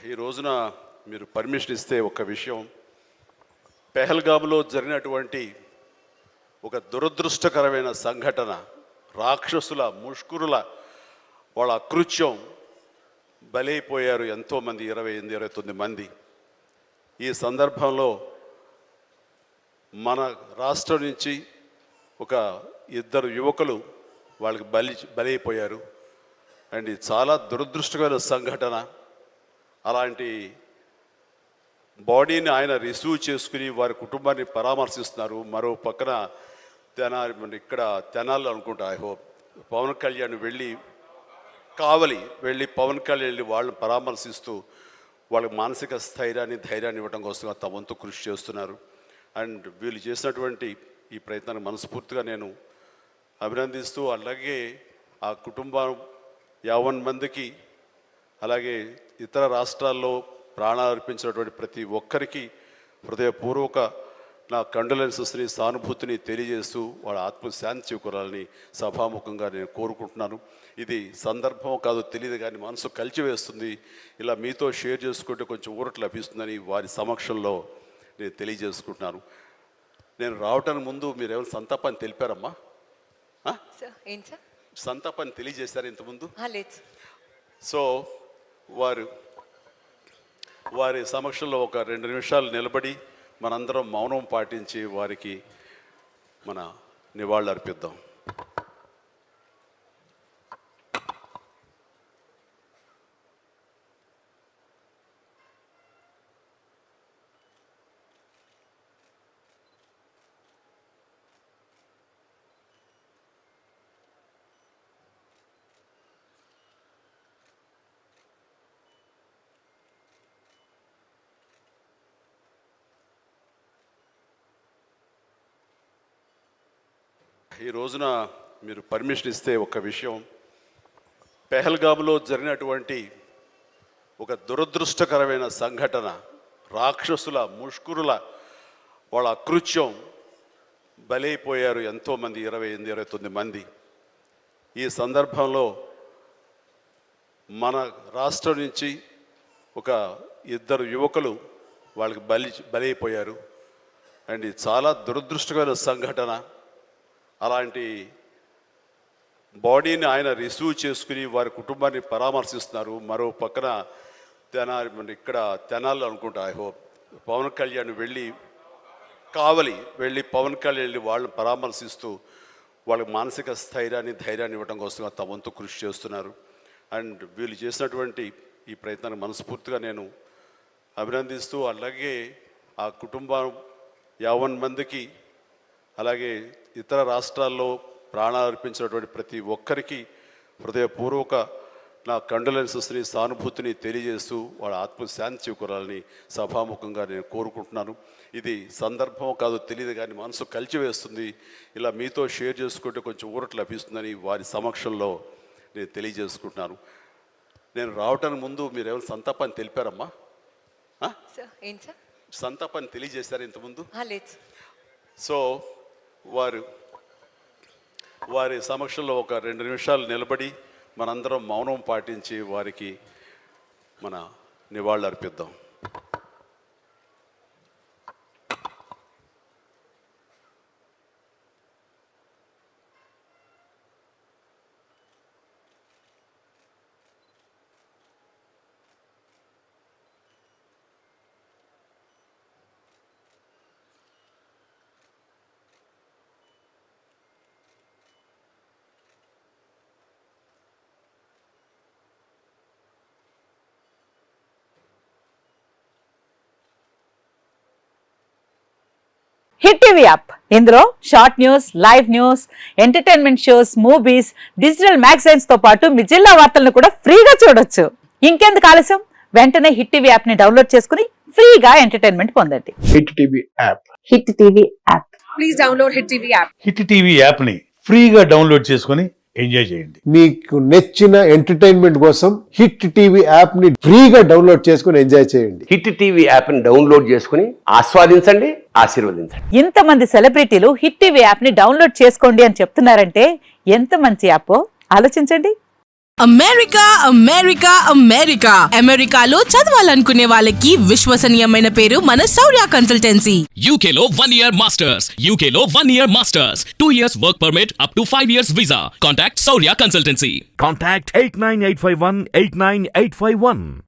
ఈ రోజున మీరు పర్మిషన్ ఇస్తే ఒక విషయం, పెహల్గామ్లో జరిగినటువంటి ఒక దురదృష్టకరమైన సంఘటన, రాక్షసుల ముష్కరుల వాళ్ళ అకృత్యం, బలైపోయారు ఎంతోమంది, 28-29 మంది. ఈ సందర్భంలో మన రాష్ట్రం నుంచి ఒక 2 యువకులు వాళ్ళకి బలైపోయారు. అండ్ ఇది చాలా దురదృష్టకరమైన సంఘటన. అలాంటి బాడీని ఆయన రిసీవ్ చేసుకుని వారి కుటుంబాన్ని పరామర్శిస్తున్నారు. మరో పక్కన ఇక్కడ తెనాలి అనుకుంటా, ఐ హోప్ పవన్ కళ్యాణ్ వెళ్ళి పవన్ కళ్యాణ్ వెళ్ళి వాళ్ళని పరామర్శిస్తూ వాళ్ళకి మానసిక స్థైర్యాన్ని, ధైర్యాన్ని ఇవ్వడం కోసం తమ వంతు కృషి చేస్తున్నారు. అండ్ వీళ్ళు చేసినటువంటి ఈ ప్రయత్నాన్ని మనస్ఫూర్తిగా నేను అభినందిస్తూ, అలాగే ఆ కుటుంబం 50 మందికి, అలాగే ఇతర రాష్ట్రాల్లో ప్రాణాలు అర్పించినటువంటి ప్రతి ఒక్కరికి హృదయపూర్వక నా కండోలెన్సెస్ని, సానుభూతిని తెలియజేస్తూ వాళ్ళ ఆత్మశాంతి చేకూరాలని సభాముఖంగా నేను కోరుకుంటున్నాను. ఇది సందర్భం కాదు తెలియదు, కానీ మనసు కలిచివేస్తుంది. ఇలా మీతో షేర్ చేసుకుంటే కొంచెం ఊరట లభిస్తుందని వారి సమక్షంలో నేను తెలియజేసుకుంటున్నాను. నేను రావటానికి ముందు మీరు ఏమైనా సంతాపాన్ని తెలిపారమ్మా? సంతాపాన్ని తెలియజేశారు ఇంతకుముందు? సో వారి సమక్షంలో ఒక 2 నిమిషాలు నిలబడి మనందరం మౌనం పాటించి వారికి మన నివాళులు అర్పిద్దాం. ఈ రోజున మీరు పర్మిషన్ ఇస్తే ఒక విషయం, పెహల్గామ్లో జరిగినటువంటి ఒక దురదృష్టకరమైన సంఘటన, రాక్షసుల ముష్కరుల వాళ్ళ అకృత్యం, బలైపోయారు ఎంతోమంది, 28-29 మంది. ఈ సందర్భంలో మన రాష్ట్రం నుంచి ఒక 2 యువకులు వాళ్ళకి బలైపోయారు. అండ్ ఇది చాలా దురదృష్టకరమైన సంఘటన. అలాంటి బాడీని ఆయన రిసీవ్ చేసుకుని వారి కుటుంబాన్ని పరామర్శిస్తున్నారు. మరో పక్కన ఇక్కడ తెనాలి అనుకుంటా, ఐ హోప్ పవన్ కళ్యాణ్ వెళ్ళి పవన్ కళ్యాణ్ వెళ్ళి వాళ్ళని పరామర్శిస్తూ వాళ్ళకి మానసిక స్థైర్యాన్ని, ధైర్యాన్ని ఇవ్వడం కోసం తమ వంతు కృషి చేస్తున్నారు. అండ్ వీళ్ళు చేసినటువంటి ఈ ప్రయత్నాన్ని మనస్ఫూర్తిగా నేను అభినందిస్తూ, అలాగే ఆ కుటుంబం 50 మందికి, అలాగే ఇతర రాష్ట్రాల్లో ప్రాణాలు అర్పించినటువంటి ప్రతి ఒక్కరికి హృదయపూర్వక నా కండోలెన్సెస్ని, సానుభూతిని తెలియజేస్తూ వాళ్ళ ఆత్మశాంతి చేకూరాలని సభాముఖంగా నేను కోరుకుంటున్నాను. ఇది సందర్భం కాదు తెలియదు, కానీ మనసు కలిచివేస్తుంది. ఇలా మీతో షేర్ చేసుకుంటే కొంచెం ఊరట లభిస్తుందని వారి సమక్షంలో నేను తెలియజేసుకుంటున్నాను. నేను రావటానికి ముందు మీరు ఏమైనా సంతాపాన్ని తెలిపారమ్మా? సంతాపాన్ని తెలియజేశారు ఇంతకుముందు? సో వారి సమక్షంలో ఒక 2 నిమిషాలు నిలబడి మనందరం మౌనం పాటించి వారికి మన నివాళులు అర్పిద్దాం. హిట్ టీవీ యాప్, ఇందులో short news, live news, entertainment shows, movies, digital magazines తో పాటు మీ జిల్లా వార్తలను కూడా ఫ్రీగా చూడొచ్చు. ఇంకెందుకు ఆలస్యం, వెంటనే హిట్ టీవీ యాప్ ని డౌన్లోడ్ చేసుకుని ఫ్రీగా ఎంటర్టైన్మెంట్ పొందండి. Hit TV app. Hit TV app. Please download hit TV app. Hit TV app ని ఫ్రీగా డౌన్లోడ్ చేసుకుని ఎంజాయ్ చేయండి. మీకు నచ్చిన ఎంటర్టైన్మెంట్ కోసం హిట్ టీవీ యాప్ ని ఫ్రీగా డౌన్లోడ్ చేసుకుని ఎంజాయ్ చేయండి. హిట్ టీవీ యాప్ ని డౌన్లోడ్ చేసుకుని ఆస్వాదించండి, ఆశీర్వదించండి. ఇంతమంది సెలబ్రిటీలు హిట్ టీవీ యాప్ ని డౌన్లోడ్ చేసుకోండి అని చెప్తున్నారంటే ఎంత మంచి యాప్ ఆలోచించండి. అమెరికా అమెరికా అమెరికా అమెరికాలో చదవాలనుకునే వాళ్ళకి విశ్వసనీయమైన పేరు మన శౌర్య కన్సల్టెన్సీ. UK లో 1 year masters. UK లో 1 year masters. 2 years work permit up to 5 years visa. Contact Saurya Consultancy. Contact 89851 89851.